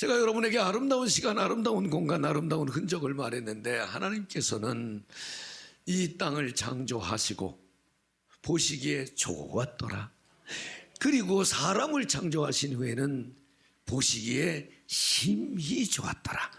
제가 여러분에게 아름다운 시간, 아름다운 공간, 아름다운 흔적을 말했는데 하나님께서는 이 땅을 창조하시고 보시기에 좋았더라. 그리고 사람을 창조하신 후에는 보시기에 심히 좋았더라.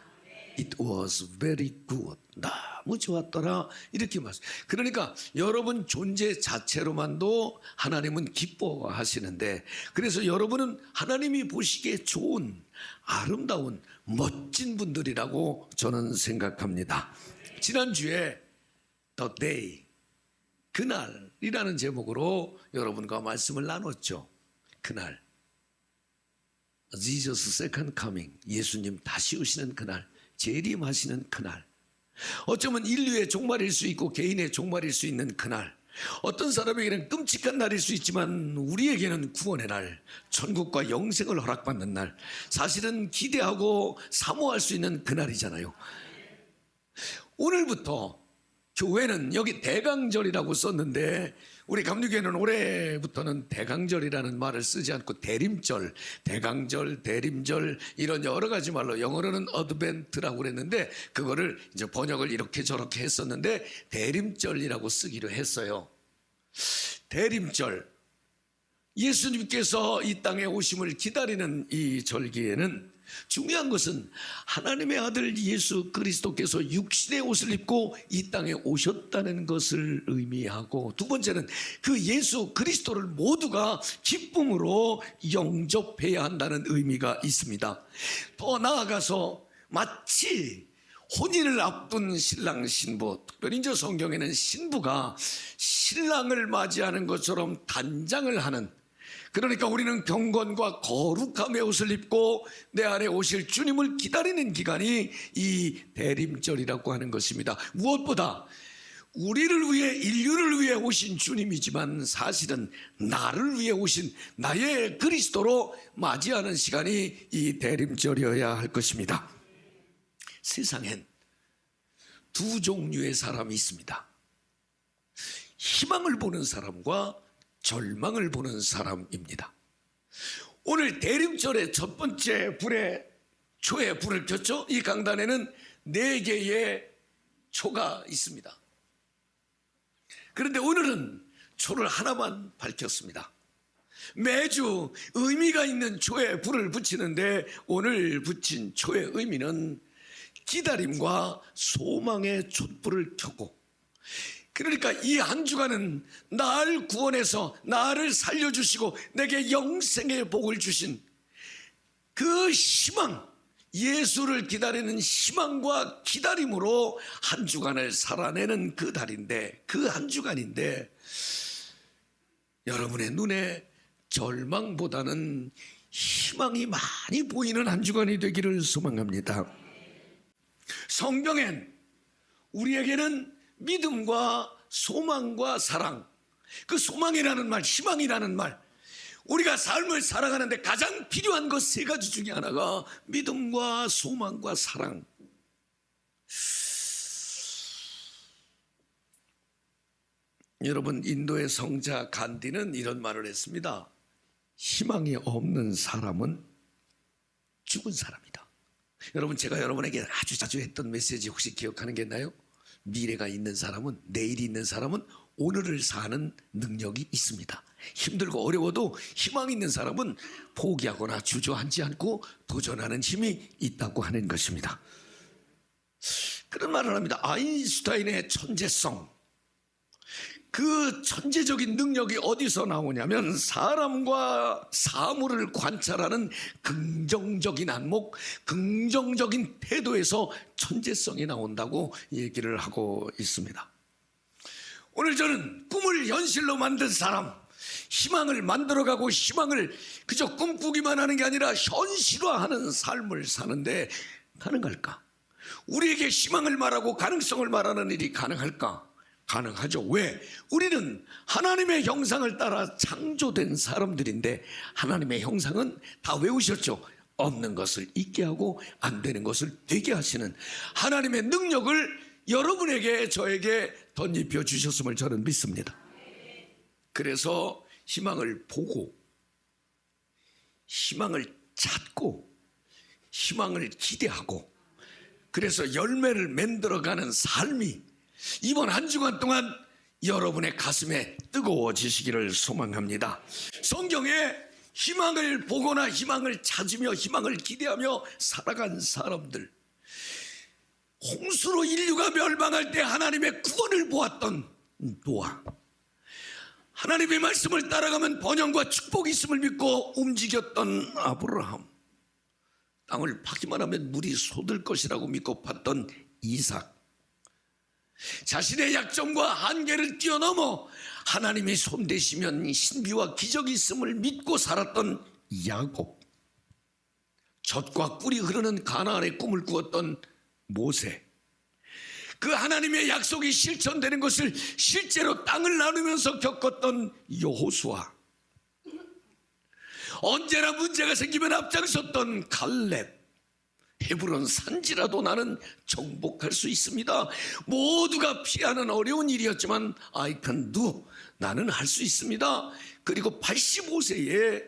It was very good. 너무 좋았더라. 이렇게 말씀. 그러니까 여러분 존재 자체로만도 하나님은 기뻐하시는데, 그래서 여러분은 하나님이 보시기에 좋은, 아름다운, 멋진 분들이라고 저는 생각합니다. 지난주에 The Day, 그날이라는 제목으로 여러분과 말씀을 나눴죠. 그날, Jesus Second Coming, 예수님 다시 오시는 그날, 재림하시는 그날, 어쩌면 인류의 종말일 수 있고 개인의 종말일 수 있는 그날, 어떤 사람에게는 끔찍한 날일 수 있지만 우리에게는 구원의 날, 천국과 영생을 허락받는 날, 사실은 기대하고 사모할 수 있는 그날이잖아요. 오늘부터 교회는 여기 대강절이라고 썼는데 우리 감리교회는 올해부터는 대강절이라는 말을 쓰지 않고 대림절, 대강절, 대림절 이런 여러 가지 말로, 영어로는 어드벤트라고 그랬는데 그거를 이제 번역을 이렇게 저렇게 했었는데 대림절이라고 쓰기로 했어요. 대림절, 예수님께서 이 땅에 오심을 기다리는 이 절기에는 중요한 것은 하나님의 아들 예수 그리스도께서 육신의 옷을 입고 이 땅에 오셨다는 것을 의미하고, 두 번째는 그 예수 그리스도를 모두가 기쁨으로 영접해야 한다는 의미가 있습니다. 더 나아가서 마치 혼인을 앞둔 신랑 신부, 특별히 이제 성경에는 신부가 신랑을 맞이하는 것처럼 단장을 하는, 그러니까 우리는 경건과 거룩함의 옷을 입고 내 안에 오실 주님을 기다리는 기간이 이 대림절이라고 하는 것입니다. 무엇보다 우리를 위해, 인류를 위해 오신 주님이지만 사실은 나를 위해 오신 나의 그리스도로 맞이하는 시간이 이 대림절이어야 할 것입니다. 세상엔 두 종류의 사람이 있습니다. 희망을 보는 사람과 절망을 보는 사람입니다. 오늘 대림절의 첫 번째 초에 불을 켰죠. 이 강단에는 4개의 초가 있습니다. 그런데 오늘은 초를 하나만 밝혔습니다. 매주 의미가 있는 초에 불을 붙이는데 오늘 붙인 초의 의미는 기다림과 소망의 촛불을 켜고, 그러니까 이 한 주간은 나를 구원해서 나를 살려주시고 내게 영생의 복을 주신 그 희망, 예수를 기다리는 희망과 기다림으로 한 주간을 살아내는 그 달인데, 그 한 주간인데 여러분의 눈에 절망보다는 희망이 많이 보이는 한 주간이 되기를 소망합니다. 성경엔 우리에게는 믿음과 소망과 사랑, 그 소망이라는 말, 희망이라는 말, 우리가 삶을 살아가는데 가장 필요한 것 3가지 중에 하나가 믿음과 소망과 사랑. 여러분, 인도의 성자 간디는 이런 말을 했습니다. 희망이 없는 사람은 죽은 사람이다. 여러분, 제가 여러분에게 아주 자주 했던 메시지 혹시 기억하는 게 있나요? 미래가 있는 사람은, 내일이 있는 사람은 오늘을 사는 능력이 있습니다. 힘들고 어려워도 희망 있는 사람은 포기하거나 주저앉지 않고 도전하는 힘이 있다고 하는 것입니다. 그런 말을 합니다. 아인슈타인의 천재성, 그 천재적인 능력이 어디서 나오냐면 사람과 사물을 관찰하는 긍정적인 안목, 긍정적인 태도에서 천재성이 나온다고 얘기를 하고 있습니다. 오늘 저는 꿈을 현실로 만든 사람, 희망을 만들어가고 희망을 그저 꿈꾸기만 하는 게 아니라 현실화하는 삶을 사는데 가능할까? 우리에게 희망을 말하고 가능성을 말하는 일이 가능할까? 가능하죠. 왜? 우리는 하나님의 형상을 따라 창조된 사람들인데 하나님의 형상은 다 외우셨죠. 없는 것을 있게 하고 안 되는 것을 되게 하시는 하나님의 능력을 여러분에게, 저에게 덧입혀 주셨음을 저는 믿습니다. 그래서 희망을 보고 희망을 찾고 희망을 기대하고 그래서 열매를 만들어가는 삶이 이번 한 주간 동안 여러분의 가슴에 뜨거워지시기를 소망합니다. 성경에 희망을 보거나 희망을 찾으며 희망을 기대하며 살아간 사람들, 홍수로 인류가 멸망할 때 하나님의 구원을 보았던 노아, 하나님의 말씀을 따라가면 번영과 축복이 있음을 믿고 움직였던 아브라함, 땅을 파기만 하면 물이 솟을 것이라고 믿고 팠던 이삭, 자신의 약점과 한계를 뛰어넘어 하나님의 손대시면 신비와 기적이 있음을 믿고 살았던 야곱, 젖과 꿀이 흐르는 가나안의 꿈을 꾸었던 모세, 그 하나님의 약속이 실천되는 것을 실제로 땅을 나누면서 겪었던 여호수아, 언제나 문제가 생기면 앞장섰던 갈렙, 헤브론 산지라도 나는 정복할 수 있습니다. 모두가 피하는 어려운 일이었지만 I can do, 나는 할 수 있습니다. 그리고 85세에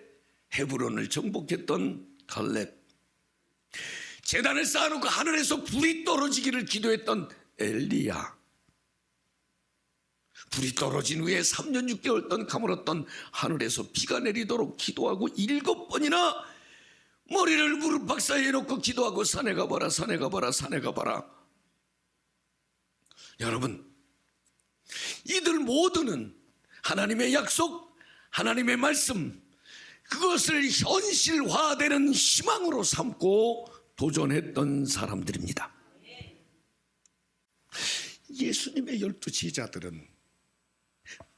헤브론을 정복했던 갈렙, 제단을 쌓아놓고 하늘에서 불이 떨어지기를 기도했던 엘리야, 불이 떨어진 후에 3년 6개월 동안 가물었던 하늘에서 비가 내리도록 기도하고 7번이나 머리를 무릎 박사에 놓고 기도하고 산에 가봐라, 산에 가봐라, 산에 가봐라. 여러분, 이들 모두는 하나님의 약속, 하나님의 말씀, 그것을 현실화되는 희망으로 삼고 도전했던 사람들입니다. 예수님의 12 제자들은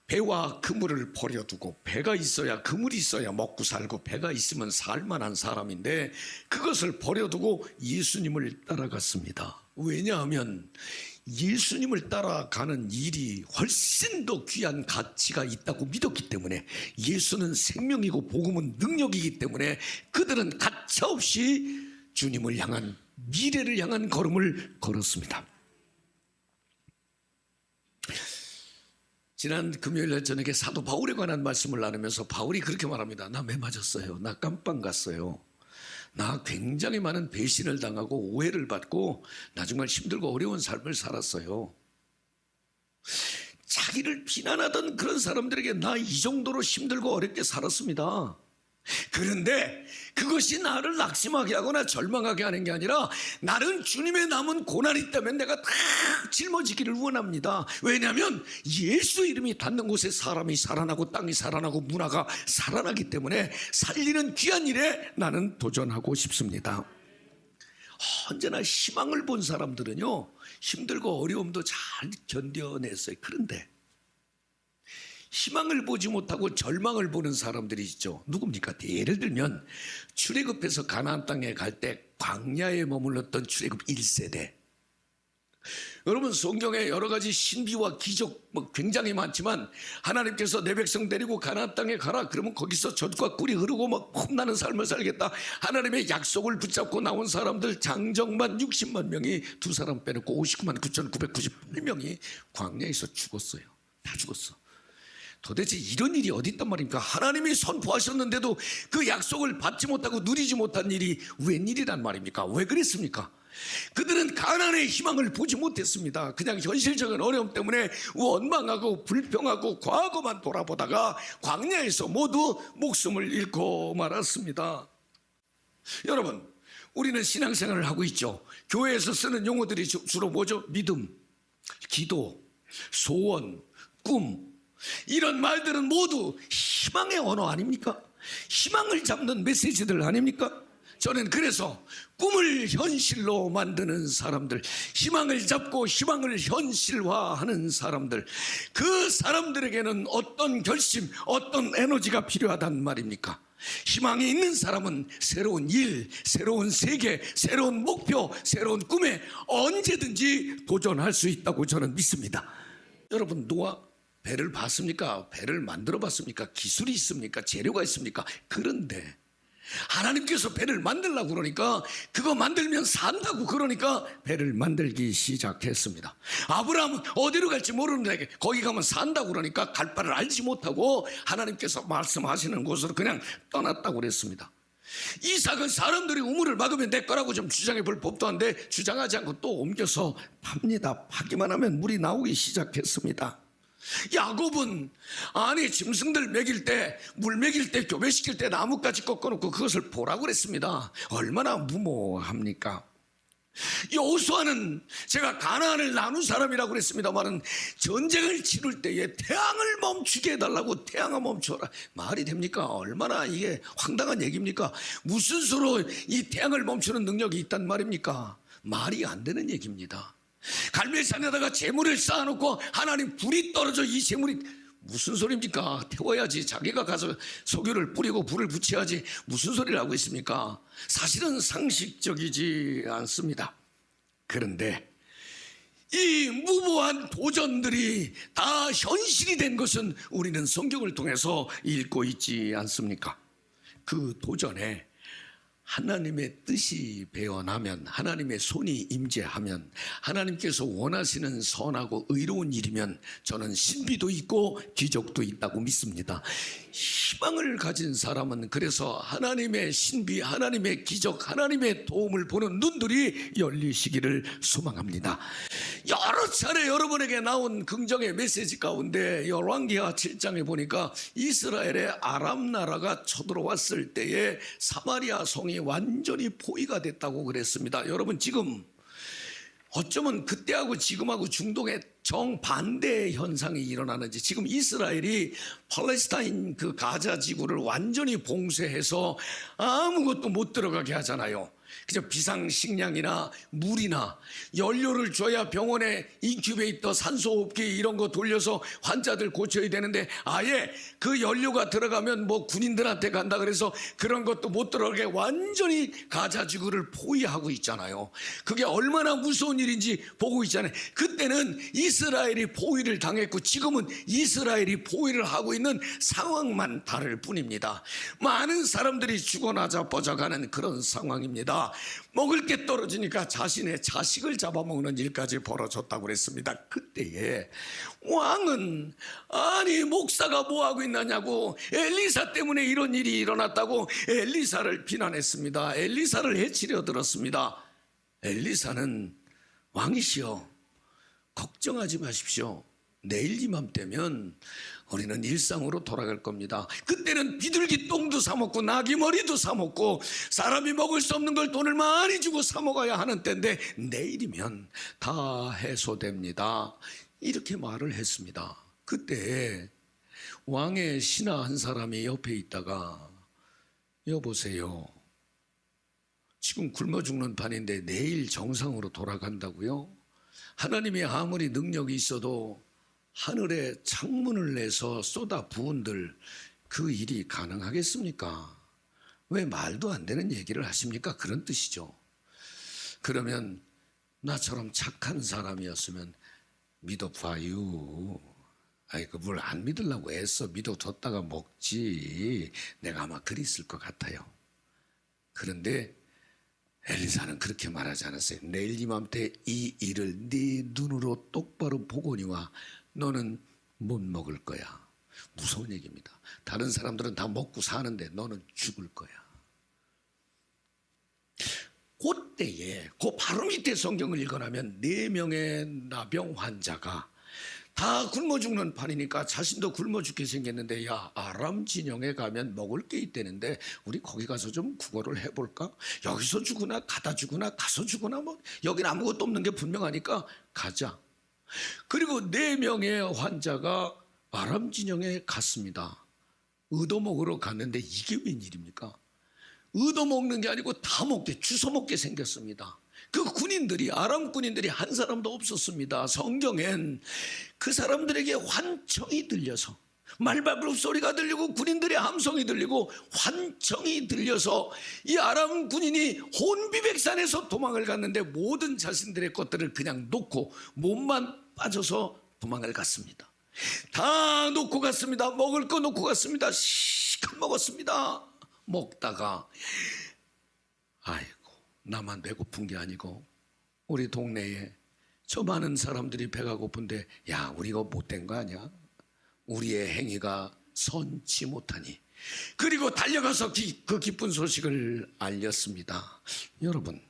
배와 그물을 버려두고, 배가 있어야, 그물이 있어야 먹고 살고 배가 있으면 살만한 사람인데 그것을 버려두고 예수님을 따라갔습니다. 왜냐하면 예수님을 따라가는 일이 훨씬 더 귀한 가치가 있다고 믿었기 때문에, 예수는 생명이고 복음은 능력이기 때문에 그들은 가차없이 주님을 향한, 미래를 향한 걸음을 걸었습니다. 지난 금요일날 저녁에 사도 바울에 관한 말씀을 나누면서 바울이 그렇게 말합니다. 나 매 맞았어요. 나 깜빵 갔어요. 나 굉장히 많은 배신을 당하고 오해를 받고 나 정말 힘들고 어려운 삶을 살았어요. 자기를 비난하던 그런 사람들에게 나 이 정도로 힘들고 어렵게 살았습니다. 그런데 그것이 나를 낙심하게 하거나 절망하게 하는 게 아니라, 나는 주님의 남은 고난이 있다면 내가 다 짊어지기를 원합니다. 왜냐하면 예수 이름이 닿는 곳에 사람이 살아나고 땅이 살아나고 문화가 살아나기 때문에 살리는 귀한 일에 나는 도전하고 싶습니다. 언제나 희망을 본 사람들은요, 힘들고 어려움도 잘 견뎌냈어요. 그런데 희망을 보지 못하고 절망을 보는 사람들이 있죠. 누굽니까? 예를 들면 출애굽해서 가나안 땅에 갈 때 광야에 머물렀던 출애굽 1세대. 여러분, 성경에 여러 가지 신비와 기적 굉장히 많지만, 하나님께서 내 백성 데리고 가나안 땅에 가라, 그러면 거기서 젖과 꿀이 흐르고 폼나는 삶을 살겠다, 하나님의 약속을 붙잡고 나온 사람들 장정만 60만 명이, 두 사람 빼놓고 59만 9,998명이 광야에서 죽었어요. 다 죽었어. 도대체 이런 일이 어디 있단 말입니까? 하나님이 선포하셨는데도 그 약속을 받지 못하고 누리지 못한 일이 웬일이란 말입니까? 왜 그랬습니까? 그들은 가나안의 희망을 보지 못했습니다. 그냥 현실적인 어려움 때문에 원망하고 불평하고 과거만 돌아보다가 광야에서 모두 목숨을 잃고 말았습니다. 여러분, 우리는 신앙생활을 하고 있죠. 교회에서 쓰는 용어들이 주로 뭐죠? 믿음, 기도, 소원, 꿈, 이런 말들은 모두 희망의 언어 아닙니까? 희망을 잡는 메시지들 아닙니까? 저는 그래서 꿈을 현실로 만드는 사람들, 희망을 잡고 희망을 현실화하는 사람들, 그 사람들에게는 어떤 결심, 어떤 에너지가 필요하단 말입니까? 희망이 있는 사람은 새로운 일, 새로운 세계, 새로운 목표, 새로운 꿈에 언제든지 도전할 수 있다고 저는 믿습니다. 여러분, 노아 배를 봤습니까? 배를 만들어 봤습니까? 기술이 있습니까? 재료가 있습니까? 그런데 하나님께서 배를 만들라고 그러니까, 그거 만들면 산다고 그러니까 배를 만들기 시작했습니다. 아브라함은 어디로 갈지 모르는데 거기 가면 산다고 그러니까 갈 바를 알지 못하고 하나님께서 말씀하시는 곳으로 그냥 떠났다고 그랬습니다. 이삭은 사람들이 우물을 막으면 내 거라고 좀 주장해 볼 법도 한데 주장하지 않고 또 옮겨서 팝니다. 파기만 하면 물이 나오기 시작했습니다. 야곱은 아니 짐승들 먹일 때, 물 먹일 때, 교배시킬 때 나뭇가지 꺾어놓고 그것을 보라고 그랬습니다. 얼마나 무모합니까? 여호수아는 제가 가나안을 나눈 사람이라고 그랬습니다만은 전쟁을 치를 때에 태양을 멈추게 해달라고 태양아 멈춰라. 말이 됩니까? 얼마나 이게 황당한 얘기입니까? 무슨 수로 이 태양을 멈추는 능력이 있단 말입니까? 말이 안 되는 얘기입니다. 갈멜산에다가 재물을 쌓아놓고 하나님 불이 떨어져 이 재물이 무슨 소리입니까? 태워야지. 자기가 가서 석유를 뿌리고 불을 붙여야지. 무슨 소리를 하고 있습니까? 사실은 상식적이지 않습니다. 그런데 이 무모한 도전들이 다 현실이 된 것은 우리는 성경을 통해서 읽고 있지 않습니까? 그 도전에 하나님의 뜻이 배어나면, 하나님의 손이 임재하면, 하나님께서 원하시는 선하고 의로운 일이면 저는 신비도 있고 기적도 있다고 믿습니다. 희망을 가진 사람은 그래서 하나님의 신비, 하나님의 기적, 하나님의 도움을 보는 눈들이 열리시기를 소망합니다. 여러 차례 여러분에게 나온 긍정의 메시지 가운데 열왕기하 7장에 보니까 이스라엘의 아람 나라가 쳐들어왔을 때에 사마리아 성이 완전히 포위가 됐다고 그랬습니다. 여러분 지금 어쩌면 그때하고 지금하고 중동에 정반대의 현상이 일어나는지, 지금 이스라엘이 팔레스타인 그 가자 지구를 완전히 봉쇄해서 아무것도 못 들어가게 하잖아요. 그저 비상식량이나 물이나 연료를 줘야 병원에 인큐베이터, 산소호흡기 이런 거 돌려서 환자들 고쳐야 되는데 아예 그 연료가 들어가면 뭐 군인들한테 간다 그래서 그런 것도 못 들어가게 완전히 가자지구를 포위하고 있잖아요. 그게 얼마나 무서운 일인지 보고 있잖아요. 그때는 이스라엘이 포위를 당했고 지금은 이스라엘이 포위를 하고 있는 상황만 다를 뿐입니다. 많은 사람들이 죽어나 자빠져가는 그런 상황입니다. 먹을 게 떨어지니까 자신의 자식을 잡아먹는 일까지 벌어졌다고 그랬습니다. 그때에 왕은 아니 목사가 뭐하고 있느냐고 엘리사 때문에 이런 일이 일어났다고 엘리사를 비난했습니다. 엘리사를 해치려 들었습니다. 엘리사는 왕이시여 걱정하지 마십시오. 내일 이맘때면 우리는 일상으로 돌아갈 겁니다. 그때는 비둘기 똥도 사 먹고 나귀 머리도 사 먹고 사람이 먹을 수 없는 걸 돈을 많이 주고 사 먹어야 하는 때인데 내일이면 다 해소됩니다. 이렇게 말을 했습니다. 그때 왕의 신하 한 사람이 옆에 있다가 여보세요, 지금 굶어 죽는 판인데 내일 정상으로 돌아간다고요? 하나님이 아무리 능력이 있어도 하늘에 창문을 내서 쏟아 부은들 그 일이 가능하겠습니까? 왜 말도 안 되는 얘기를 하십니까? 그런 뜻이죠. 그러면 나처럼 착한 사람이었으면 믿어봐요. 아이 그 뭘 안 믿으려고 애써 믿어줬다가 먹지. 내가 아마 그랬을 것 같아요. 그런데 엘리사는 그렇게 말하지 않았어요. 내일 이맘때 이 일을 네 눈으로 똑바로 보거니와 너는 못 먹을 거야. 무서운 얘기입니다. 다른 사람들은 다 먹고 사는데 너는 죽을 거야. 그때에 그 바로 밑에 성경을 읽어나면 4명의 나병 환자가 다 굶어 죽는 판이니까 자신도 굶어 죽게 생겼는데 야 아람 진영에 가면 먹을 게 있다는데 우리 거기 가서 좀 구걸을 해볼까? 여기서 죽으나 가다 죽으나 가서 죽으나 뭐 여긴 아무것도 없는 게 분명하니까 가자. 그리고 4명의 환자가 아람 진영에 갔습니다. 얻어먹으러 갔는데 이게 웬일입니까? 얻어먹는 게 아니고 다 먹게 주워 먹게 생겼습니다. 그 군인들이 아람 군인들이 한 사람도 없었습니다. 성경엔 그 사람들에게 환청이 들려서 말발굽 소리가 들리고 군인들의 함성이 들리고 환청이 들려서 이 아람 군인이 혼비백산에서 도망을 갔는데 모든 자신들의 것들을 그냥 놓고 몸만 빠져서 도망을 갔습니다. 다 놓고 갔습니다. 먹을 거 놓고 갔습니다. 시간 먹었습니다. 먹다가 아이고 나만 배고픈 게 아니고 우리 동네에 저 많은 사람들이 배가 고픈데 야 우리가 못된 거 아니야? 우리의 행위가 선치 못하니 그리고 달려가서 그 기쁜 소식을 알렸습니다. 여러분,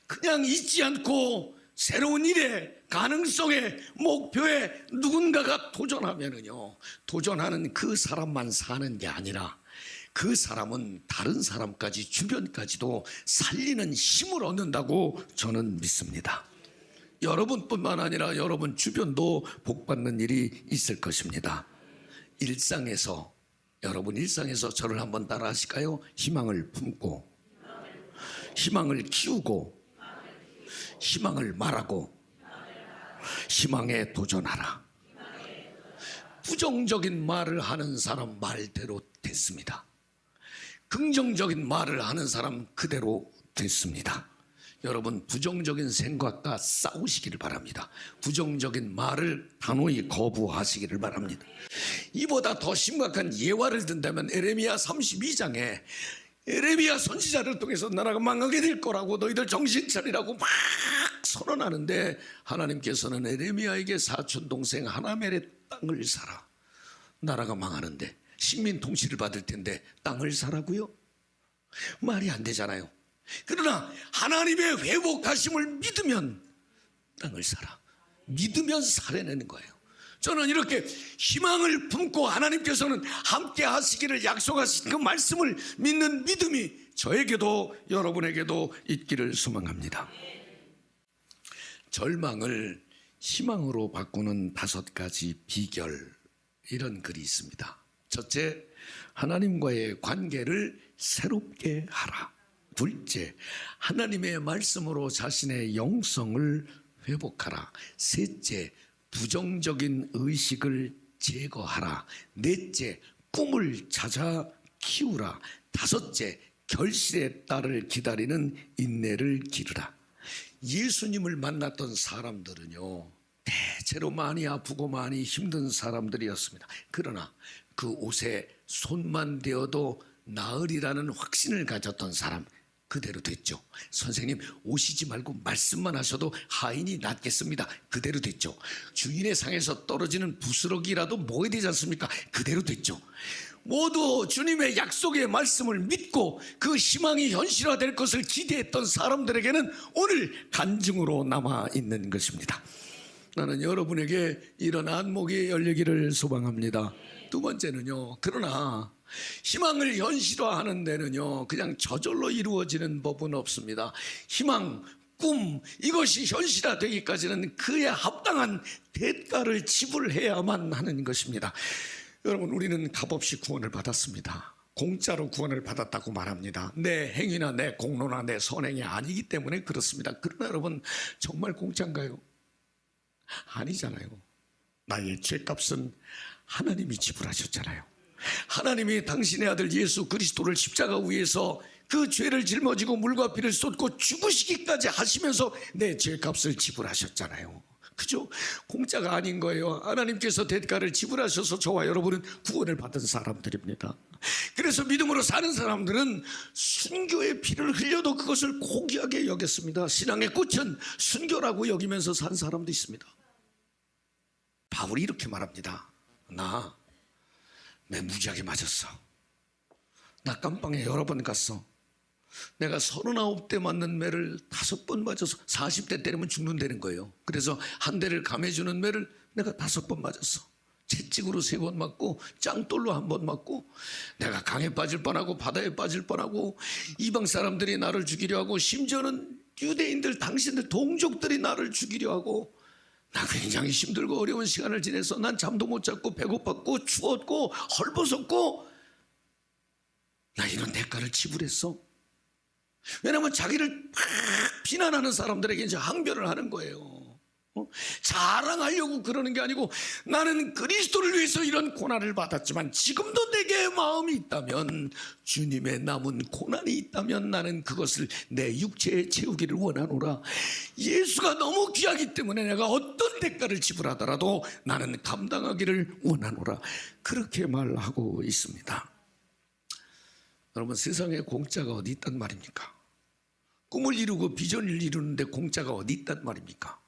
그냥 잊지 않고 새로운 일에, 가능성에, 목표에 누군가가 도전하면은요, 도전하는 그 사람만 사는 게 아니라 그 사람은 다른 사람까지, 주변까지도 살리는 힘을 얻는다고 저는 믿습니다. 여러분뿐만 아니라 여러분 주변도 복받는 일이 있을 것입니다. 여러분 일상에서 저를 한번 따라 하실까요? 희망을 품고, 희망을 키우고, 희망을 말하고, 희망에 도전하라. 부정적인 말을 하는 사람 말대로 됐습니다. 긍정적인 말을 하는 사람 그대로 됐습니다. 여러분, 부정적인 생각과 싸우시기를 바랍니다. 부정적인 말을 단호히 거부하시기를 바랍니다. 이보다 더 심각한 예화를 든다면 에레미야 32장에 에레미야 선지자를 통해서 나라가 망하게 될 거라고 너희들 정신 차리라고 막 선언하는데, 하나님께서는 에레미야에게 사촌 동생 하나멜의 땅을 사라. 나라가 망하는데, 식민 통치를 받을 텐데 땅을 사라고요? 말이 안 되잖아요. 그러나 하나님의 회복하심을 믿으면 땅을 사라. 믿으면 살아내는 거예요. 저는 이렇게 희망을 품고 하나님께서는 함께 하시기를 약속하신 그 말씀을 믿는 믿음이 저에게도 여러분에게도 있기를 소망합니다. 절망을 희망으로 바꾸는 5가지 비결, 이런 글이 있습니다. 첫째, 하나님과의 관계를 새롭게 하라. 둘째, 하나님의 말씀으로 자신의 영성을 회복하라. 셋째, 부정적인 의식을 제거하라. 넷째, 꿈을 찾아 키우라. 다섯째, 결실의 딸을 기다리는 인내를 기르라. 예수님을 만났던 사람들은요, 대체로 많이 아프고 많이 힘든 사람들이었습니다. 그러나 그 옷에 손만 대어도 나으리라는 확신을 가졌던 사람 그대로 됐죠. 선생님, 오시지 말고 말씀만 하셔도 하인이 낫겠습니다. 그대로 됐죠. 주인의 상에서 떨어지는 부스러기라도 먹어야 되지 않습니까? 그대로 됐죠. 모두 주님의 약속의 말씀을 믿고 그 희망이 현실화될 것을 기대했던 사람들에게는 오늘 간증으로 남아있는 것입니다. 나는 여러분에게 이런 안목이 열리기를 소망합니다. 두 번째는요, 그러나 희망을 현실화하는 데는요, 그냥 저절로 이루어지는 법은 없습니다. 희망, 꿈, 이것이 현실화되기까지는 그에 합당한 대가를 지불해야만 하는 것입니다. 여러분, 우리는 값없이 구원을 받았습니다. 공짜로 구원을 받았다고 말합니다. 내 행위나 내 공로나 내 선행이 아니기 때문에 그렇습니다. 그러나 여러분, 정말 공짜인가요? 아니잖아요. 나의 죄값은 하나님이 지불하셨잖아요. 하나님이 당신의 아들 예수 그리스도를 십자가 위에서 그 죄를 짊어지고 물과 피를 쏟고 죽으시기까지 하시면서 내 죄값을 지불하셨잖아요. 그죠? 공짜가 아닌 거예요. 하나님께서 대가를 지불하셔서 저와 여러분은 구원을 받은 사람들입니다. 그래서 믿음으로 사는 사람들은 순교의 피를 흘려도 그것을 고귀하게 여겼습니다. 신앙의 꽃은 순교라고 여기면서 산 사람도 있습니다. 바울이 이렇게 말합니다. 내 무지하게 맞았어. 나 깜빵에 여러 번 갔어. 내가 39대 맞는 매를 5번 맞아서 40대 때리면 죽는다는 거예요. 그래서 한 대를 감해주는 매를 내가 5번 맞았어. 채찍으로 3번 맞고 짱돌로 1번 맞고, 내가 강에 빠질 뻔하고 바다에 빠질 뻔하고, 이방 사람들이 나를 죽이려 하고, 심지어는 유대인들, 당신들 동족들이 나를 죽이려 하고, 나 굉장히 힘들고 어려운 시간을 지내서 난 잠도 못 잤고 배고팠고 추웠고 헐벗었고, 나 이런 대가를 지불했어. 왜냐하면 자기를 막 비난하는 사람들에게 이제 항변을 하는 거예요. 자랑하려고 그러는 게 아니고, 나는 그리스도를 위해서 이런 고난을 받았지만 지금도 내게 마음이 있다면, 주님의 남은 고난이 있다면 나는 그것을 내 육체에 채우기를 원하노라. 예수가 너무 귀하기 때문에 내가 어떤 대가를 지불하더라도 나는 감당하기를 원하노라. 그렇게 말하고 있습니다. 여러분, 세상에 공짜가 어디 있단 말입니까? 꿈을 이루고 비전을 이루는데 공짜가 어디 있단 말입니까?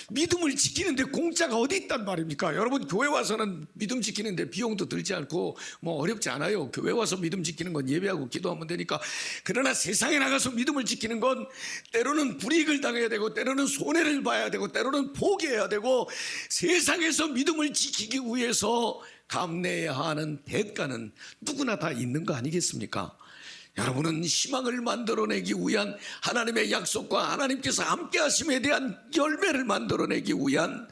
믿음을 지키는데 공짜가 어디 있단 말입니까? 여러분, 교회 와서는 믿음 지키는데 비용도 들지 않고 뭐 어렵지 않아요. 교회 와서 믿음 지키는 건 예배하고 기도하면 되니까. 그러나 세상에 나가서 믿음을 지키는 건 때로는 불이익을 당해야 되고, 때로는 손해를 봐야 되고, 때로는 포기해야 되고, 세상에서 믿음을 지키기 위해서 감내해야 하는 대가는 누구나 다 있는 거 아니겠습니까? 여러분은 희망을 만들어내기 위한 하나님의 약속과 하나님께서 함께 하심에 대한 열매를 만들어내기 위한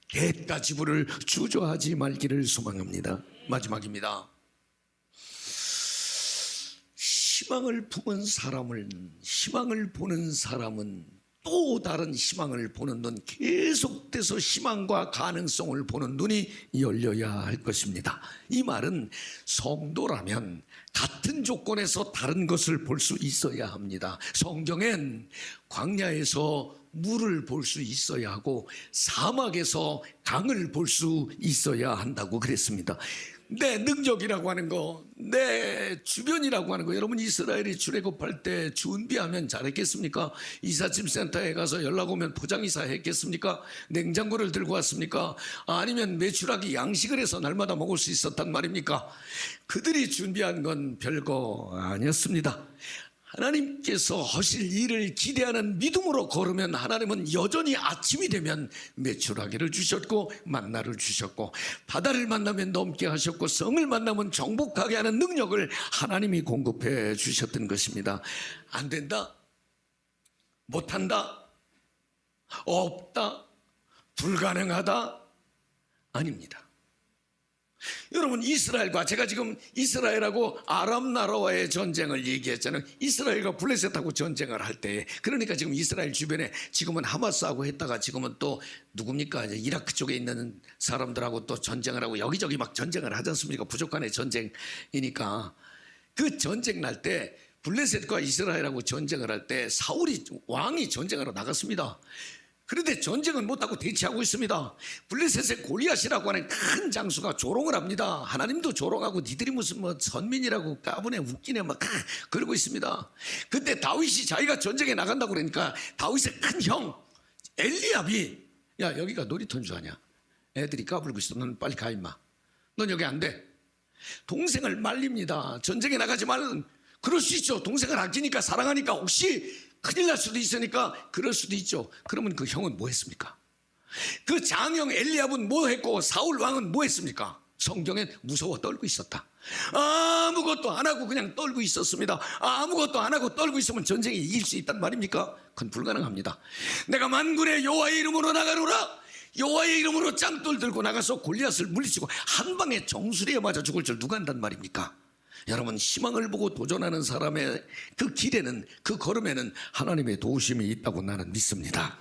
대가 지불을 주저하지 말기를 소망합니다. 마지막입니다. 희망을 보는 사람은 또 다른 희망을 보는 눈, 계속돼서 희망과 가능성을 보는 눈이 열려야 할 것입니다. 이 말은 성도라면 같은 조건에서 다른 것을 볼 수 있어야 합니다. 성경엔 광야에서 물을 볼 수 있어야 하고 사막에서 강을 볼 수 있어야 한다고 그랬습니다. 내 능력이라고 하는 거, 내 주변이라고 하는 거, 여러분 이스라엘이 출애굽할 때 준비하면 잘했겠습니까? 이삿짐 센터에 가서 연락 오면 포장이사 했겠습니까? 냉장고를 들고 왔습니까? 아니면 메추라기 양식을 해서 날마다 먹을 수 있었단 말입니까? 그들이 준비한 건 별거 아니었습니다. 하나님께서 하실 일을 기대하는 믿음으로 걸으면 하나님은 여전히 아침이 되면 메추라기를 주셨고 만나를 주셨고, 바다를 만나면 넘게 하셨고, 성을 만나면 정복하게 하는 능력을 하나님이 공급해 주셨던 것입니다. 안 된다? 못한다? 없다? 불가능하다? 아닙니다. 여러분, 이스라엘과, 제가 지금 이스라엘하고 아람 나라와의 전쟁을 얘기했잖아요. 이스라엘과 블레셋하고 전쟁을 할 때, 그러니까 지금 이스라엘 주변에 지금은 하마스하고 했다가 지금은 또 누굽니까? 이라크 쪽에 있는 사람들하고 또 전쟁을 하고 여기저기 막 전쟁을 하지 않습니까? 부족 간의 전쟁이니까. 그 전쟁 날 때 블레셋과 이스라엘하고 전쟁을 할 때 사울이 왕이 전쟁하러 나갔습니다. 그런데 전쟁은 못하고 대치하고 있습니다. 블레셋의 골리앗이라고 하는 큰 장수가 조롱을 합니다. 하나님도 조롱하고 니들이 무슨 뭐 선민이라고 까부네 웃기네 막 그러고 있습니다. 그때 다윗이 자기가 전쟁에 나간다고 그러니까 다윗의 큰 형 엘리압이, 야 여기가 놀이터인 줄 아냐? 애들이 까불고 있어. 넌 빨리 가 임마. 넌 여기 안 돼. 동생을 말립니다. 전쟁에 나가지 말는. 그럴 수 있죠. 동생을 아끼니까 사랑하니까 혹시 큰일 날 수도 있으니까 그럴 수도 있죠. 그러면 그 형은 뭐 했습니까? 그 장형 엘리압은 뭐 했고 사울 왕은 뭐 했습니까? 성경엔 무서워 떨고 있었다. 아무것도 안 하고 그냥 떨고 있었습니다. 아무것도 안 하고 떨고 있으면 전쟁에 이길 수 있단 말입니까? 그건 불가능합니다. 내가 만군의 여호와의 이름으로 나가노라. 여호와의 이름으로 짱돌 들고 나가서 골리앗을 물리치고 한 방에 정수리에 맞아 죽을 줄 누가 한단 말입니까? 여러분, 희망을 보고 도전하는 사람의 그 길에는, 그 걸음에는 하나님의 도우심이 있다고 나는 믿습니다.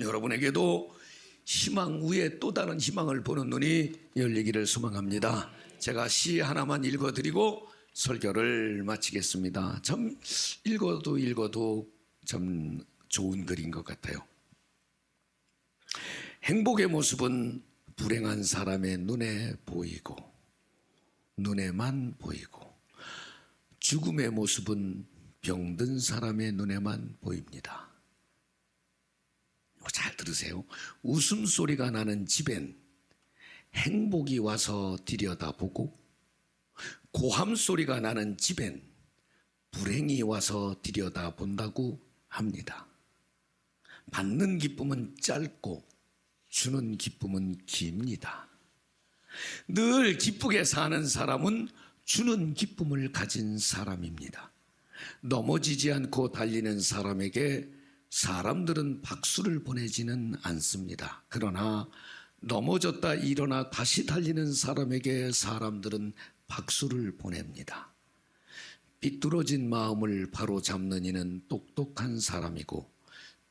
여러분에게도 희망 위에 또 다른 희망을 보는 눈이 열리기를 소망합니다. 제가 시 하나만 읽어드리고 설교를 마치겠습니다. 참 읽어도 참 좋은 글인 것 같아요. 행복의 모습은 불행한 사람의 눈에 보이고, 눈에만 보이고, 죽음의 모습은 병든 사람의 눈에만 보입니다. 잘 들으세요. 웃음소리가 나는 집엔 행복이 와서 들여다보고, 고함소리가 나는 집엔 불행이 와서 들여다본다고 합니다. 받는 기쁨은 짧고 주는 기쁨은 깁니다. 늘 기쁘게 사는 사람은 주는 기쁨을 가진 사람입니다. 넘어지지 않고 달리는 사람에게 사람들은 박수를 보내지는 않습니다. 그러나 넘어졌다 일어나 다시 달리는 사람에게 사람들은 박수를 보냅니다. 삐뚤어진 마음을 바로잡는 이는 똑똑한 사람이고,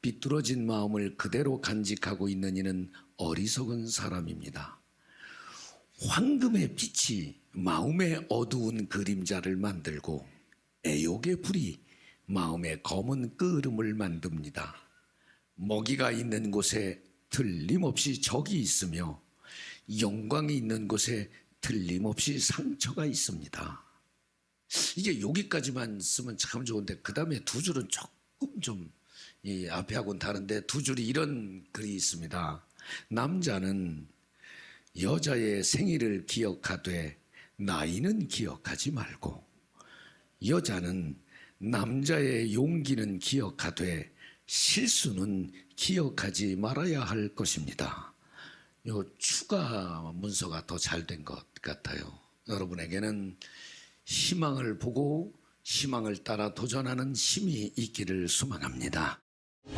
삐뚤어진 마음을 그대로 간직하고 있는 이는 어리석은 사람입니다. 황금의 빛이 마음의 어두운 그림자를 만들고, 애욕의 불이 마음의 검은 끄름을 만듭니다. 먹이가 있는 곳에 틀림없이 적이 있으며 영광이 있는 곳에 틀림없이 상처가 있습니다. 이게 여기까지만 쓰면 참 좋은데 그 다음에 두 줄은 조금 좀 이 앞에하고는 다른데 두 줄이 이런 글이 있습니다. 남자는 여자의 생일을 기억하되 나이는 기억하지 말고, 여자는 남자의 용기는 기억하되 실수는 기억하지 말아야 할 것입니다. 요 추가 문서가 더 잘 된 것 같아요. 여러분에게는 희망을 보고 희망을 따라 도전하는 힘이 있기를 소망합니다.